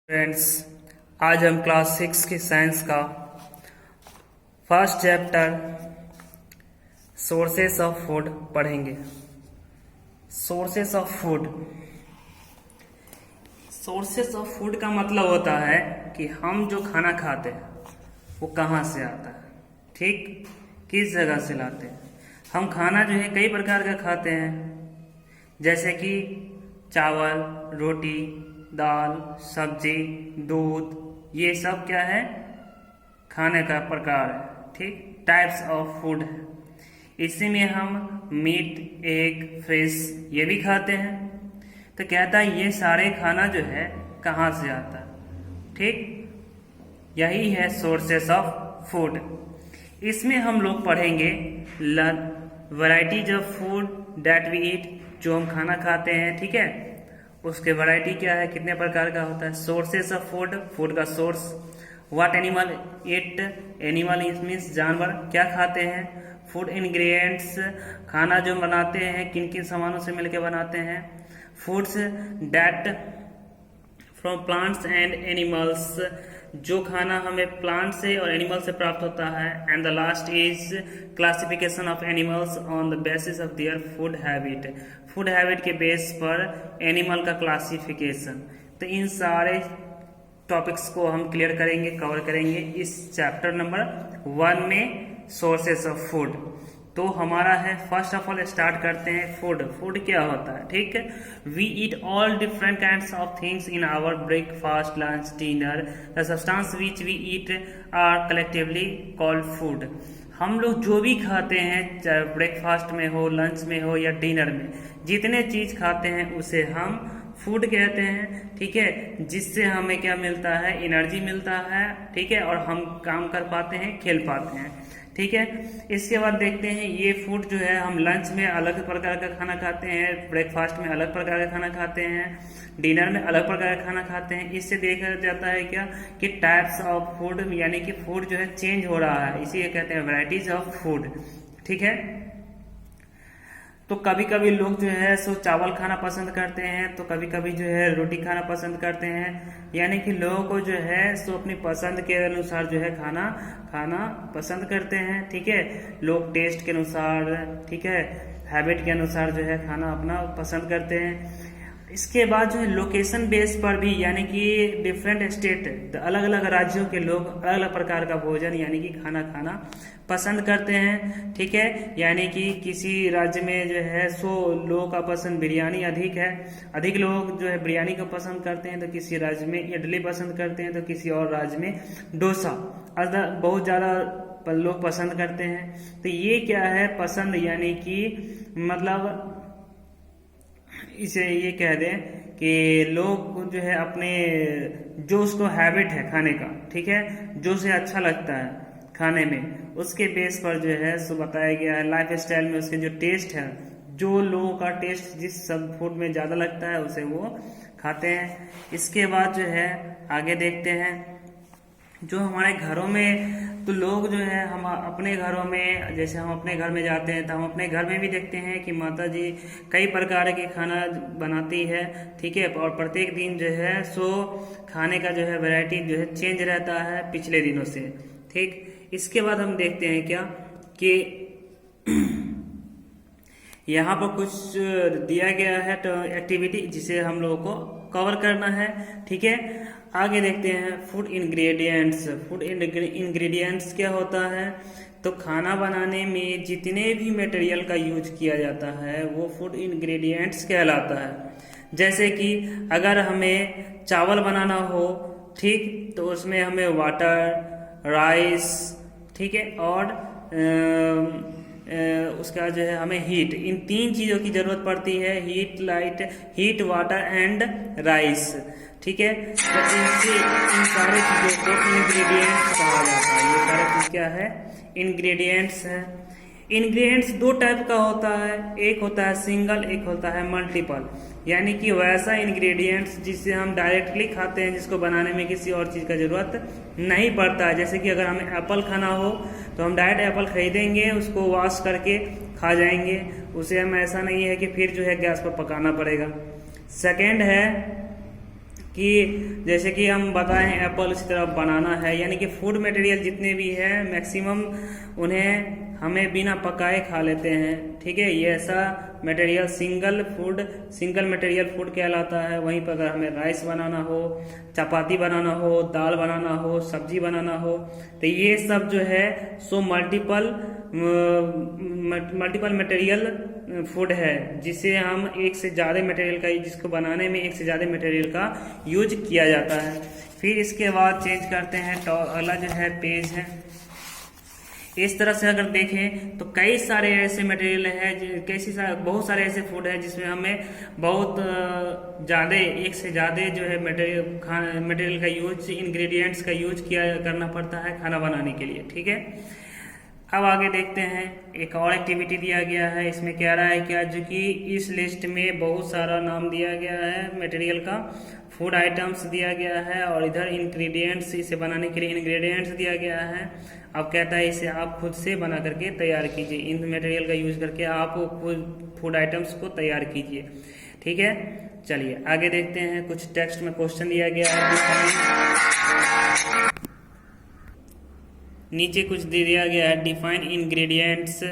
Friends, आज हम class 6 की साइंस का first chapter sources of food पढ़ेंगे। Sources of food. Sources of food का मतलब होता है कि हम जो खाना खाते हैं वो कहाँ से आता है, ठीक, किस जगह से लाते हैं। हम खाना जो है कई प्रकार का खाते हैं, जैसे कि चावल, रोटी, दाल, सब्जी, दूध, ये सब क्या है, खाने का प्रकार है, ठीक, टाइप्स ऑफ फूड है। इसी में हम मीट, एग, फिश ये भी खाते हैं। तो कहता है ये सारे खाना जो है कहाँ से आता है, ठीक, यही है सोर्सेस ऑफ फूड। इसमें हम लोग पढ़ेंगे varieties of food that we eat, जो हम खाना खाते हैं, ठीक है, उसके वैरायटी क्या है, कितने प्रकार का होता है। सोर्सेस ऑफ फूड, फूड का source. What animal eat, animal means जानवर क्या खाते हैं। फूड इंग्रेडिएंट्स, खाना जो बनाते हैं किन किन सामानों से मिलकर बनाते हैं। Foods that from plants and animals, जो खाना हमें प्लांट से और एनिमल से प्राप्त होता है। And the last is classification of animals on the basis of their food habit, food habit के बेस पर एनिमल का क्लासिफिकेशन। तो इन सारे टॉपिक्स को हम क्लियर करेंगे, कवर करेंगे इस चैप्टर नंबर 1 में, सोर्सेस ऑफ फूड। तो हमारा है, फर्स्ट ऑफ ऑल स्टार्ट करते हैं फूड। फूड क्या होता है, ठीक है। We eat all different kinds of things in our breakfast, lunch, dinner. The substance which we eat are collectively called food. हम लोग जो भी खाते हैं, चाहे ब्रेकफास्ट में हो, लंच में हो या डिनर में, जितने चीज खाते हैं उसे हम फूड कहते हैं, ठीक है। जिससे हमें क्या मिलता है, एनर्जी मिलता है, ठीक है, और हम काम कर पाते हैं, खेल पाते हैं, ठीक है। इसके बाद देखते हैं ये फूड जो है, हम लंच में अलग प्रकार का खाना खाते हैं, ब्रेकफास्ट में अलग प्रकार का खाना खाते हैं, डिनर में अलग प्रकार का खाना खाते हैं। इससे देखा जाता है क्या कि टाइप्स ऑफ फूड, यानी कि फूड जो है चेंज हो रहा है, इसी कहते हैं वैरायटीज ऑफ फूड, ठीक है। तो कभी कभी लोग जो है सो चावल खाना पसंद करते हैं, तो कभी कभी जो है रोटी खाना पसंद करते हैं। यानी कि लोगों को जो है सो अपनी पसंद के अनुसार जो है खाना खाना पसंद करते हैं, ठीक है। लोग टेस्ट के अनुसार, ठीक है, हैबिट के अनुसार जो है खाना अपना पसंद करते हैं। इसके बाद जो है लोकेशन बेस पर भी, यानी कि डिफरेंट स्टेट, अलग अलग राज्यों के लोग अलग अलग प्रकार का भोजन यानी कि खाना खाना पसंद करते हैं, ठीक है। यानी कि किसी राज्य में जो है सो लोगों का पसंद बिरयानी अधिक है, अधिक लोग जो है बिरयानी को पसंद करते हैं। तो किसी राज्य में इडली पसंद करते हैं, तो किसी और राज्य में डोसा बहुत ज़्यादा लोग पसंद करते हैं। तो ये क्या है, पसंद, यानी कि मतलब इसे ये कह दें कि लोग जो है अपने जो उसको हैबिट है खाने का, ठीक है, जो उसे अच्छा लगता है खाने में, उसके बेस पर जो है सो बताया गया है। लाइफ स्टाइल में उसके जो टेस्ट है, जो लोगों का टेस्ट जिस सब फूड में ज़्यादा लगता है उसे वो खाते हैं। इसके बाद जो है आगे देखते हैं जो हमारे घरों में, तो लोग जो है हम अपने घरों में, जैसे हम अपने घर में जाते हैं तो हम अपने घर में भी देखते हैं कि माता जी कई प्रकार के खाना बनाती है, ठीक है, और प्रत्येक दिन जो है सो खाने का जो है वैरायटी जो है चेंज रहता है पिछले दिनों से, ठीक। इसके बाद हम देखते हैं क्या कि यहाँ पर कुछ दिया गया है तो एक्टिविटी जिसे हम लोगों को कवर करना है, ठीक है। आगे देखते हैं फूड इंग्रेडिएंट्स। फूड इंग्रेडिएंट्स क्या होता है, तो खाना बनाने में जितने भी मटेरियल का यूज किया जाता है वो फूड इंग्रेडिएंट्स कहलाता है। जैसे कि अगर हमें चावल बनाना हो, ठीक, तो उसमें हमें वाटर, राइस, ठीक है, और उसका जो है हमें हीट, इन 3 चीज़ों की जरूरत पड़ती है। हीट, वाटर एंड राइस, ठीक है। तो इन सारे चीज़ों को इंग्रेडिएंट्स कहा जाता है। ये सारे चीज़ क्या है, इंग्रेडिएंट्स है। इंग्रेडिएंट्स 2 टाइप का होता है, एक होता है सिंगल, एक होता है मल्टीपल। यानी कि वैसा इंग्रेडिएंट्स जिससे हम डायरेक्टली खाते हैं, जिसको बनाने में किसी और चीज़ का ज़रूरत नहीं पड़ता है। जैसे कि अगर हमें एप्पल खाना हो तो हम डायरेक्ट एप्पल खरीदेंगे, उसको वॉश करके खा जाएंगे, उसे हम ऐसा नहीं है कि फिर जो है गैस पर पकाना पड़ेगा। सेकेंड है कि जैसे कि हम बताएं एप्पल, इसी तरह बनाना है, यानी कि फूड मटेरियल जितने भी हैं मैक्सिमम उन्हें हमें बिना पकाए खा लेते हैं। ठीक है, ये ऐसा मटेरियल सिंगल मटेरियल फूड कहलाता है। वहीं पर अगर हमें राइस बनाना हो, चपाती बनाना हो, दाल बनाना हो, सब्जी बनाना हो, तो ये सब जो है सो मल्टीपल मटेरियल फूड है, जिसे हम एक से ज़्यादा मटेरियल का, जिसको बनाने में एक से ज़्यादा मटेरियल का यूज किया जाता है। फिर इसके बाद चेंज करते हैं, तो अगला जो है पेज है। इस तरह से अगर देखें तो कई सारे ऐसे मटेरियल है, बहुत सारे ऐसे फूड है जिसमें हमें बहुत ज़्यादा, एक से ज़्यादा जो है मटेरियल का यूज, इंग्रेडिएंट्स का यूज करना पड़ता है खाना बनाने के लिए। ठीक है, अब आगे देखते हैं, एक और एक्टिविटी दिया गया है। इसमें कह रहा है क्या, जो कि इस लिस्ट में बहुत सारा नाम दिया गया है मटेरियल का, फूड आइटम्स दिया गया है, और इधर इंग्रेडिएंट्स, इसे बनाने के लिए इंग्रेडिएंट्स दिया गया है। अब कहता है इसे आप खुद से बना करके तैयार कीजिए, इन मटेरियल का यूज करके आप खुद फूड आइटम्स को तैयार कीजिए। ठीक है, चलिए आगे देखते हैं। कुछ टेक्स्ट में क्वेश्चन दिया गया है, नीचे कुछ दिया गया है, डिफाइन इंग्रेडिएंट्स।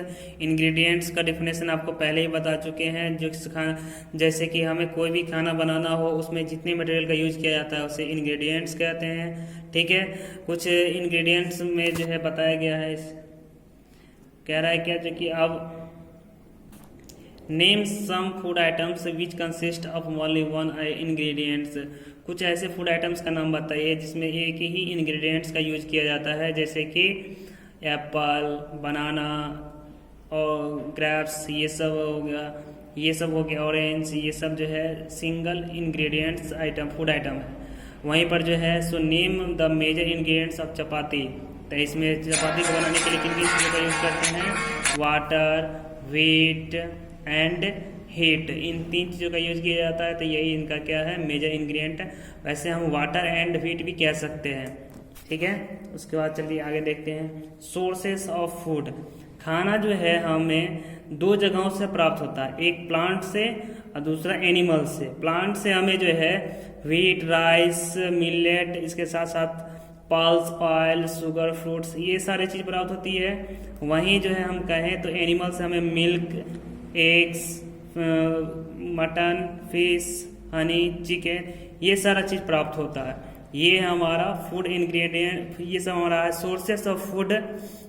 इंग्रेडिएंट्स का डिफिनेशन आपको पहले ही बता चुके हैं। जो खाना, जैसे कि हमें कोई भी खाना बनाना हो, उसमें जितने मटेरियल का यूज किया जाता है उसे इंग्रेडिएंट्स कहते हैं। ठीक है, कुछ इंग्रेडिएंट्स में जो है बताया गया है, कह रहा है क्या, जो कि अब name some food items which consist of only one ingredients. कुछ ऐसे फूड आइटम्स का नाम बताइए जिसमें एक ही इंग्रेडिएंट्स का यूज किया जाता है, जैसे कि एप्पल, बनाना और ग्रेप्स, ये सब हो गया, ऑरेंज, ये सब जो है single ingredients item, food item है। वहीं पर जो है so name the major ingredients of chapati. तो इसमें चपाती को बनाने के लिए किन किन चीज़ों का यूज करते हैं, वाटर, व्हीट एंड हीट, इन 3 चीज़ों का यूज किया जाता है। तो यही इनका क्या है, मेजर इंग्रेडिएंट। वैसे हम वाटर एंड व्हीट भी कह सकते हैं। ठीक है, उसके बाद चलिए आगे देखते हैं, सोर्सेस ऑफ फूड। खाना जो है हमें 2 जगहों से प्राप्त होता है, एक प्लांट से और दूसरा एनिमल से। प्लांट से हमें जो है व्हीट, राइस, मिलेट, इसके साथ साथ पल्स, ऑयल, शुगर, फ्रूट्स, ये सारी चीज़ प्राप्त होती है। वहीं जो है हम कहें तो एनिमल से हमें milk, eggs, mutton, fish, Honey, chicken, ये सारा चीज़ प्राप्त होता है। ये हमारा फूड इंग्रेडिएंट, ये सब हमारा है सोर्सेस ऑफ फूड,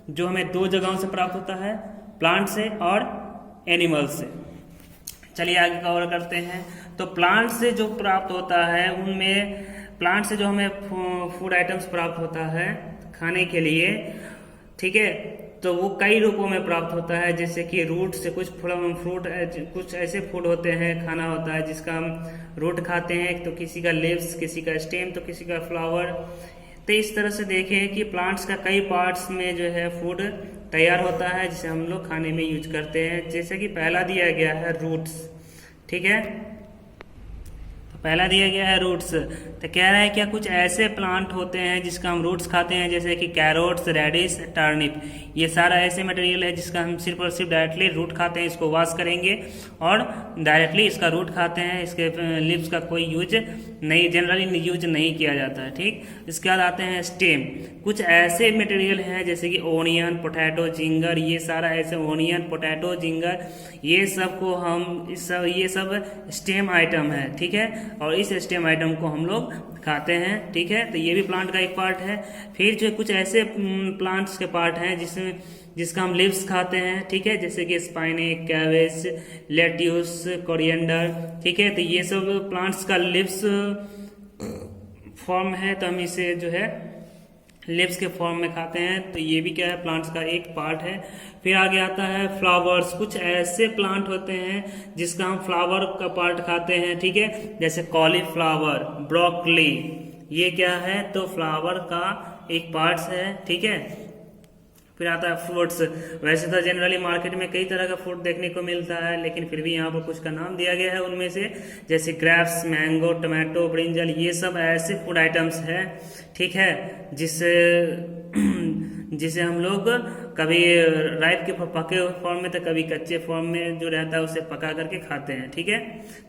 जो हमें 2 जगहों से प्राप्त होता है, प्लांट से और एनिमल से। चलिए आगे कवर करते हैं। तो प्लांट से जो प्राप्त होता है, उनमें प्लांट से जो हमें फूड आइटम्स प्राप्त होता है खाने के लिए, ठीक है, तो वो कई रूपों में प्राप्त होता है। जैसे कि रूट से कुछ फ्रूट, कुछ ऐसे फूड होते हैं, खाना होता है जिसका हम रूट खाते हैं, तो किसी का लीव्स, किसी का स्टेम, तो किसी का फ्लावर। तो इस तरह से देखें कि प्लांट्स का कई पार्ट्स में जो है फूड तैयार होता है, जिसे हम लोग खाने में यूज करते हैं। जैसे कि पहला दिया गया है रूट्स। ठीक है, पहला दिया गया है रूट्स। तो कह रहा है क्या, कुछ ऐसे प्लांट होते हैं जिसका हम रूट्स खाते हैं, जैसे कि कैरोट्स, रेडिश, टर्निप, ये सारा ऐसे मटेरियल है जिसका हम सिर्फ और सिर्फ डायरेक्टली रूट खाते हैं। इसको वॉश करेंगे और डायरेक्टली इसका रूट खाते हैं, इसके लिव्स का कोई यूज नहीं, जनरली यूज नहीं किया जाता है। ठीक, इसके बाद आते हैं स्टेम। कुछ ऐसे मटेरियल हैं जैसे कि ओनियन, पोटैटो, जिंगर, ये सारा ऐसे ओनियन, पोटैटो, जिंगर, ये सब को हम ये सब स्टेम आइटम है। ठीक है, और इस स्टेम आइटम को हम लोग खाते हैं। ठीक है, तो ये भी प्लांट का एक पार्ट है। फिर जो कुछ ऐसे प्लांट्स के पार्ट हैं जिसका हम लीव्स खाते हैं। ठीक है, जैसे कि स्पाइनच, कैबेज, लेट्यूस, कोरिएंडर। ठीक है, तो ये सब प्लांट्स का लीव्स फॉर्म है, तो हम इसे जो है लीव्स के फॉर्म में खाते हैं। तो ये भी क्या है, प्लांट्स का एक पार्ट है। फिर आगे आता है फ्लावर्स। कुछ ऐसे प्लांट होते हैं जिसका हम फ्लावर का पार्ट खाते हैं। ठीक है, जैसे कॉलीफ्लावर, ब्रोकली, ये क्या है, तो फ्लावर का एक पार्ट्स है। ठीक है, फिर आता है फ्रूट्स। वैसे तो जनरली मार्केट में कई तरह का फ्रूट देखने को मिलता है, लेकिन फिर भी यहाँ पर कुछ का नाम दिया गया है उनमें से, जैसे ग्रेप्स, मैंगो, टमाटो, ब्रिंजल, ये सब ऐसे फूड आइटम्स हैं। ठीक है, जिसे हम लोग कभी राइप के पके हुए फॉर्म में तो कभी कच्चे फॉर्म में जो रहता है उसे पका करके खाते हैं। ठीक है,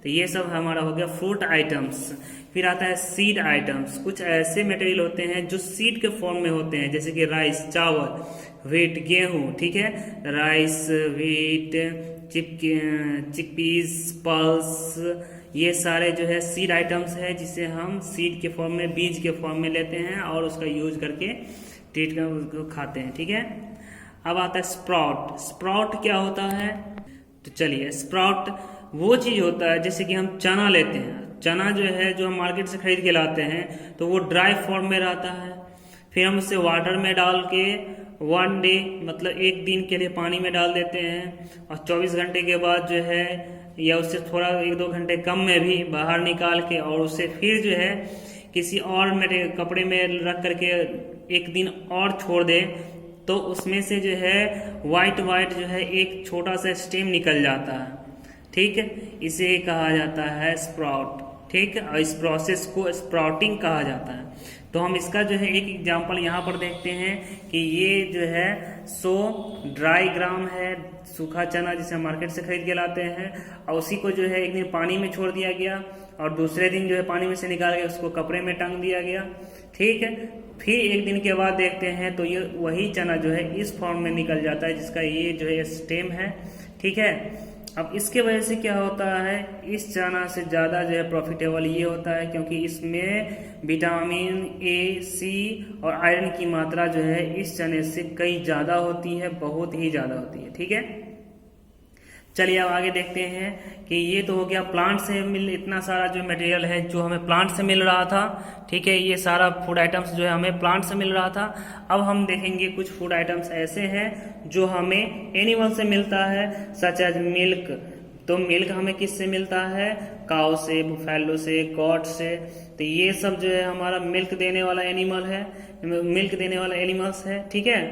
तो ये सब हमारा हो गया फ्रूट आइटम्स। फिर आता है सीड आइटम्स। कुछ ऐसे मटेरियल होते हैं जो सीड के फॉर्म में होते हैं, जैसे कि राइस, चावल, व्हीट, गेहूं। ठीक है, राइस, व्हीट, चिकपीस, पल्स, ये सारे जो है सीड आइटम्स है, जिसे हम सीड के फॉर्म में, बीज के फॉर्म में लेते हैं और उसका यूज करके ट्रीट कर उसको खाते हैं। ठीक है, अब आता है स्प्राउट। स्प्राउट क्या होता है? तो चलिए, स्प्राउट वो चीज होता है जैसे कि हम चना लेते हैं। चना जो है जो हम मार्केट से खरीद के लाते हैं तो वो ड्राई फॉर्म में रहता है, फिर हम उसे वाटर में डाल के 1 डे मतलब 1 दिन के लिए पानी में डाल देते हैं, और 24 घंटे के बाद जो है या उससे थोड़ा 1-2 घंटे कम में भी बाहर निकाल के और उसे फिर जो है किसी और मेरे कपड़े में रख करके 1 दिन और छोड़ दे, तो उसमें से जो है वाइट जो है एक छोटा सा स्टेम निकल जाता है। ठीक है, इसे कहा जाता है स्प्राउट। ठीक है, और इस प्रोसेस को स्प्राउटिंग कहा जाता है। तो हम इसका जो है एक एग्जांपल यहाँ पर देखते हैं कि ये जो है 100 ड्राई ग्राम है सूखा चना, जिसे हम मार्केट से खरीद के लाते हैं, और उसी को जो है 1 दिन पानी में छोड़ दिया गया और दूसरे दिन जो है पानी में से निकाल के उसको कपड़े में टांग दिया गया। ठीक है, फिर 1 दिन के बाद देखते हैं तो ये वही चना जो है इस फॉर्म में निकल जाता है, जिसका ये जो है स्टेम है। ठीक है, अब इसके वजह से क्या होता है, इस चना से ज़्यादा जो है प्रॉफिटेबल ये होता है क्योंकि इसमें विटामिन ए, सी और आयरन की मात्रा जो है इस चने से कई ज़्यादा होती है, बहुत ही ज़्यादा होती है। ठीक है, चलिए अब आगे देखते हैं कि ये तो हो गया प्लांट से इतना सारा जो मटेरियल है जो हमें प्लांट से मिल रहा था। ठीक है, ये सारा फूड आइटम्स जो है हमें प्लांट से मिल रहा था। अब हम देखेंगे कुछ फूड आइटम्स ऐसे हैं जो हमें एनिमल से मिलता है, सच एज मिल्क। तो मिल्क हमें किससे मिलता है? काऊ से, बुफेलो से, गॉट से। तो ये सब जो है हमारा मिल्क देने वाला एनिमल है, मिल्क देने वाला एनिमल्स है। ठीक है,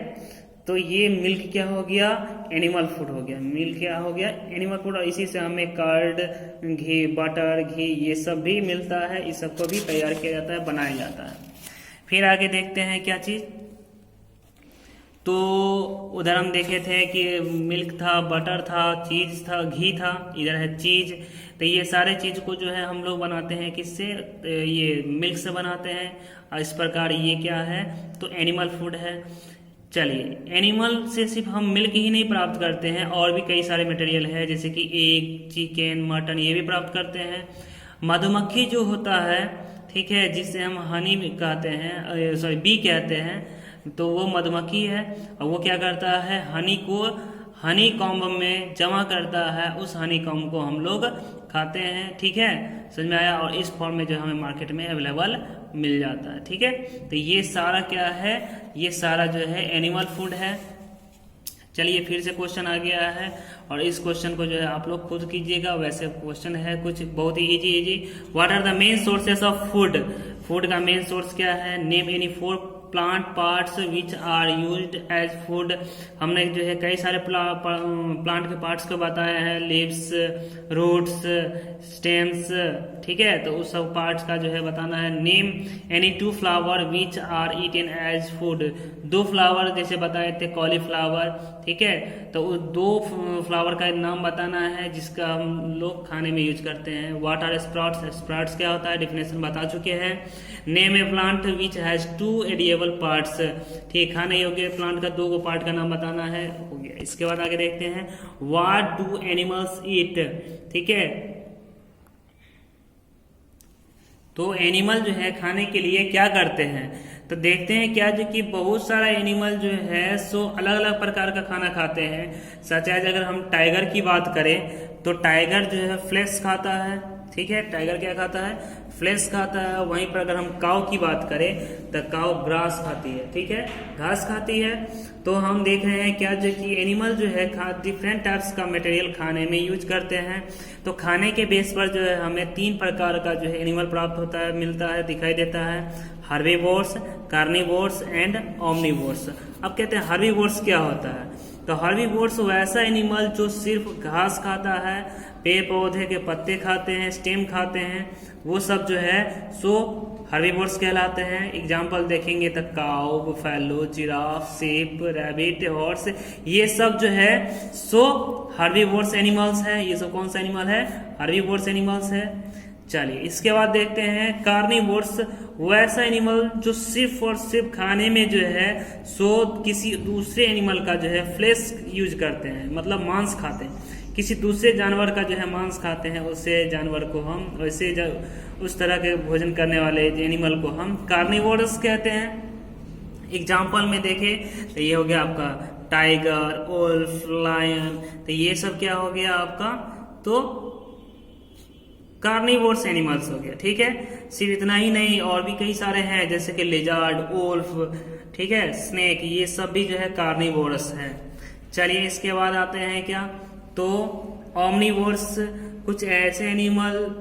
तो ये मिल्क क्या हो गया? एनिमल फूड हो गया। मिल्क क्या हो गया? Animal food. और इसी से हमें कर्ड, घी, बटर, घी ये सब भी मिलता है। इस सब को भी तैयार किया जाता है, बनाया जाता है। फिर आगे देखते हैं क्या चीज। तो उधर हम देखे थे कि मिल्क था, बटर था, चीज था, घी था, इधर है चीज। तो ये सारे चीज को जो है हम लोग बनाते हैं किससे? ये मिल्क से बनाते हैं। और इस प्रकार ये क्या है? तो एनिमल फूड है। चलिए, एनिमल से सिर्फ हम मिल्क ही नहीं प्राप्त करते हैं, और भी कई सारे मटेरियल है जैसे कि एग, चिकन, मटन ये भी प्राप्त करते हैं। मधुमक्खी जो होता है, ठीक है, जिसे हम हनी कहते हैं, सॉरी बी कहते हैं, तो वो मधुमक्खी है। और वो क्या करता है? हनी को हनी कॉम्ब में जमा करता है, उस हनी कॉम्ब को हम लोग खाते हैं। ठीक है, समझ में आया? और इस फॉर्म में जो हमें मार्केट में अवेलेबल मिल जाता है। ठीक है, तो ये सारा क्या है? ये सारा जो है एनिमल फूड है। चलिए फिर से क्वेश्चन आ गया है, और इस क्वेश्चन को जो है आप लोग खुद कीजिएगा। वैसे क्वेश्चन है कुछ बहुत ही easy. What are the main sources of food? Food का मेन सोर्स क्या है? Name any 4 plant parts which are used as food. हमने जो है कई सारे प्लांट के पार्ट्स को बताया है, लीव्स, रूट्स, स्टेम्स। ठीक है, तो उस सब पार्ट्स का जो है बताना है। Name any 2 flower which are eaten as food. 2 flower जैसे बताए थे, कॉलीफ्लावर। ठीक है, तो उस 2 फ्लावर का नाम बताना है जिसका हम लोग खाने में यूज करते हैं। What are sprouts? स्प्राउट्स क्या होता है? डेफिनेशन बता चुके हैं। Name A plant which has 2 edible parts. ठीक, खाने योग्य प्लांट का 2 पार्ट का नाम बताना है, हो गया। इसके बाद आगे देखते हैं, व्हाट डू एनिमल्स ईट? ठीक है, तो एनिमल जो है खाने के लिए क्या करते हैं? तो देखते हैं क्या जो कि बहुत सारा एनिमल जो है सो अलग अलग प्रकार का खाना खाते हैं। सच एज अगर हम टाइगर की बात करें तो टाइगर जो है फ्लेश खाता है। ठीक है, टाइगर क्या खाता है? फ्लेश खाता है। वहीं पर अगर हम काऊ की बात करें तो काऊ ग्रास खाती है। ठीक है, घास खाती है। तो हम देख रहे हैं क्या जो कि एनिमल जो है डिफरेंट टाइप्स का मटेरियल खाने में यूज करते हैं। तो खाने के बेस पर जो है हमें 3 प्रकार का जो है एनिमल प्राप्त होता है, मिलता है, दिखाई देता है। Herbivores, carnivores and omnivores. अब कहते हैं हर्बीवोर्स क्या होता है? तो हर्बीवोर्स वैसा एनिमल जो सिर्फ घास खाता है, पेड़ पौधे के पत्ते खाते हैं, स्टेम खाते हैं, वो सब जो है सो हर्बीवोर्स कहलाते हैं। एग्जाम्पल देखेंगे तो cow, buffalo, giraffe, sheep, rabbit, horse, ये सब जो है सो हर्बीवोर्स एनिमल्स है। ये सब कौन सा एनिमल है? हर्बीवोर्स एनिमल्स है। चलिए इसके बाद देखते हैं कार्निवोर्स, वैसा एनिमल जो सिर्फ और सिर्फ खाने में जो है सो किसी दूसरे एनिमल का जो है फ्लेश यूज करते हैं, मतलब मांस खाते हैं, किसी दूसरे जानवर का जो है मांस खाते हैं, उससे जानवर को हम वैसे उस तरह के भोजन करने वाले एनिमल को हम कार्निवोरस कहते हैं। एग्जाम्पल में देखें तो ये हो गया आपका टाइगर, वुल्फ, लायन, तो ये सब क्या हो गया आपका? तो कार्निवोर्स एनिमल्स हो गया। ठीक है, सिर्फ इतना ही नहीं, और भी कई सारे हैं जैसे कि लिजार्ड, वुल्फ, ठीक है, स्नेक, ये सब भी जो है कार्निवोरस है। चलिए इसके बाद आते हैं क्या? तो ओमनिवोर्स, कुछ ऐसे एनिमल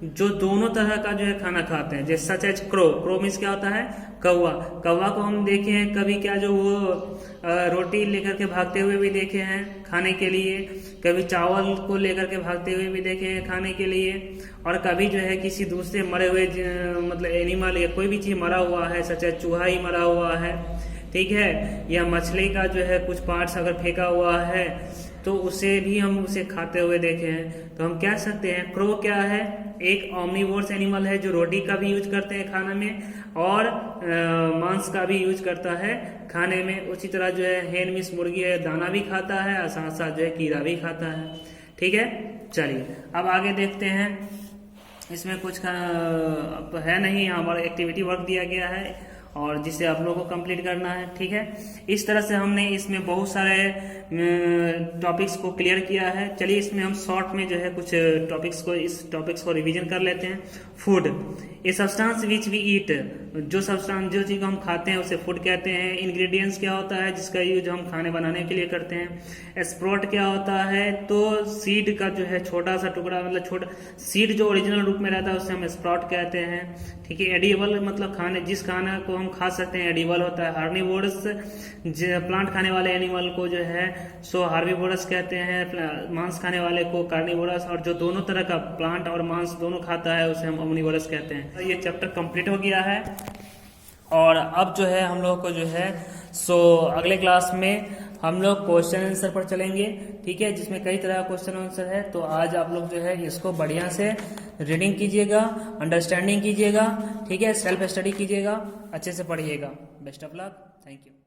जो दोनों तरह का जो है खाना खाते हैं, जैसे such as crow. Crow means क्या होता है? कौवा। कौवा को हम देखे हैं कभी क्या, जो वो रोटी लेकर के भागते हुए भी देखे हैं खाने के लिए, कभी चावल को लेकर के भागते हुए भी देखे हैं खाने के लिए, और कभी जो है किसी दूसरे मरे हुए मतलब एनिमल या कोई भी चीज मरा हुआ है, सच एज चूहा ही मरा हुआ है, ठीक है, या मछली का जो है कुछ पार्ट्स अगर फेंका हुआ है तो उसे भी हम उसे खाते हुए देखे हैं। तो हम कह सकते हैं क्रो क्या है? एक ओमनिवोर्स एनिमल है जो रोटी का भी यूज करते हैं खाने में, और मांस का भी यूज करता है खाने में। उसी तरह जो है हेन मीन्स मुर्गी है, दाना भी खाता है और साथ साथ जो है कीड़ा भी खाता है। ठीक है, चलिए अब आगे देखते हैं। इसमें कुछ तो है नहीं, हमारा एक्टिविटी वर्क दिया गया है और जिसे आप लोगों को कंप्लीट करना है। ठीक है, इस तरह से हमने इसमें बहुत सारे टॉपिक्स को क्लियर किया है। चलिए इसमें हम शॉर्ट में जो है कुछ टॉपिक्स को रिवीजन कर लेते हैं। Food, a substance which we eat, जो चीज हम खाते हैं उसे फूड कहते हैं। इंग्रेडिएंट्स क्या होता है? जिसका यूज हम खाने बनाने के लिए करते हैं। स्प्रोट क्या होता है? तो सीड का जो है छोटा सा टुकड़ा, मतलब छोटा सीड जो ओरिजिनल रूप में रहता है उसे हम स्प्रोट कहते हैं। ठीक है, एडिबल मतलब खाने, जिस खाना को हम खा सकते हैं एडिबल होता है। हार्निवोरस, प्लांट खाने वाले एनिमल को जो है सो हार्बिवोरस कहते हैं, मांस खाने वाले को कार्निवोरस, और जो दोनों तरह का प्लांट और मांस दोनों खाता है उसे हम ओमनिवोरस कहते हैं। तो ये चैप्टर कंप्लीट हो गया है, और अब जो है हम लोग को जो है सो अगले क्लास में हम लोग क्वेश्चन आंसर पर चलेंगे। ठीक है, जिसमें कई तरह का क्वेश्चन आंसर है। तो आज आप लोग जो है इसको बढ़िया से रीडिंग कीजिएगा, अंडरस्टैंडिंग कीजिएगा, ठीक है, सेल्फ स्टडी कीजिएगा, अच्छे से पढ़िएगा। Best of luck, thank you.